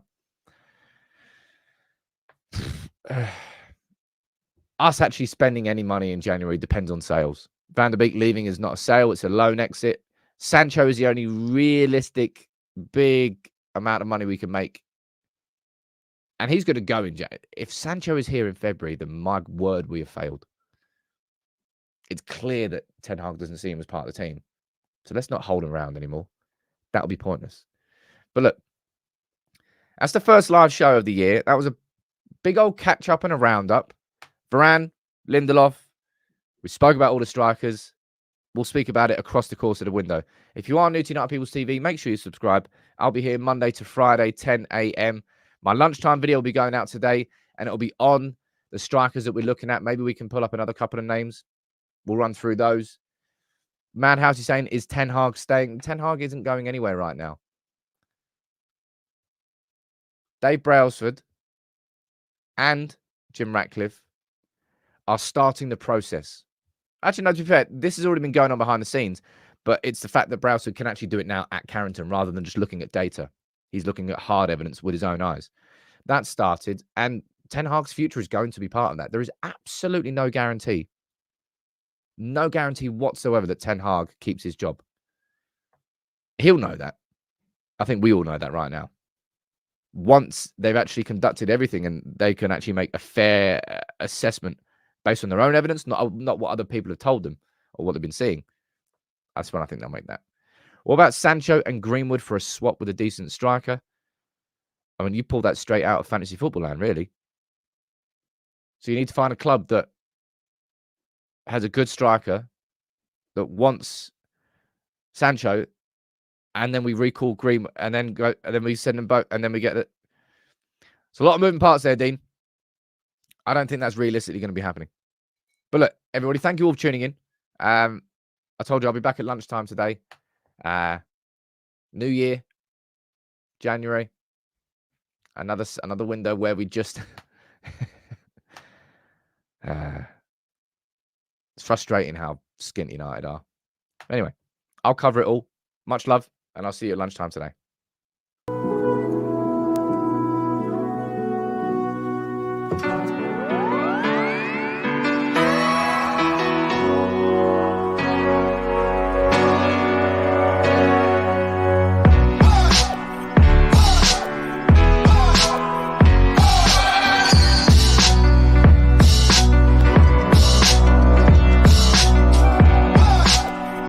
Us actually spending any money in January depends on sales. Van der Beek leaving is not a sale. It's a loan exit. Sancho is the only realistic big amount of money we can make. And he's going to go in January. If Sancho is here in February, then my word, we have failed. It's clear that Ten Hag doesn't see him as part of the team. So let's not hold him around anymore. That'll be pointless. But look, that's the first live show of the year. That was a big old catch-up and a roundup. Varane, Lindelof. We spoke about all the strikers. We'll speak about it across the course of the window. If you are new to United People's TV, make sure you subscribe. I'll be here Monday to Friday, 10 a.m. My lunchtime video will be going out today, and it'll be on the strikers that we're looking at. Maybe we can pull up another couple of names. We'll run through those. Madhouse is saying, is Ten Hag staying? Ten Hag isn't going anywhere right now. Dave Brailsford and Jim Ratcliffe are starting the process. Actually, no, to be fair, this has already been going on behind the scenes, but it's the fact that Brailsford can actually do it now at Carrington rather than just looking at data. He's looking at hard evidence with his own eyes. That started, and Ten Hag's future is going to be part of that. There is absolutely no guarantee whatsoever that Ten Hag keeps his job. He'll know that. I think we all know that right now. Once they've actually conducted everything and they can actually make a fair assessment based on their own evidence, not what other people have told them or what they've been seeing, that's when I think they'll make that. What about Sancho and Greenwood for a swap with a decent striker? I mean, you pulled that straight out of fantasy football land, really. So you need to find a club that has a good striker that wants Sancho, and then we recall Green, and then we send them both, and then we get it. It's a lot of moving parts there, Dean. I don't think that's realistically going to be happening. But look, everybody, thank you all for tuning in. I told you I'll be back at lunchtime today. New Year, January, another window where we just it's frustrating how skint United are. Anyway, I'll cover it all. Much love, and I'll see you at lunchtime today.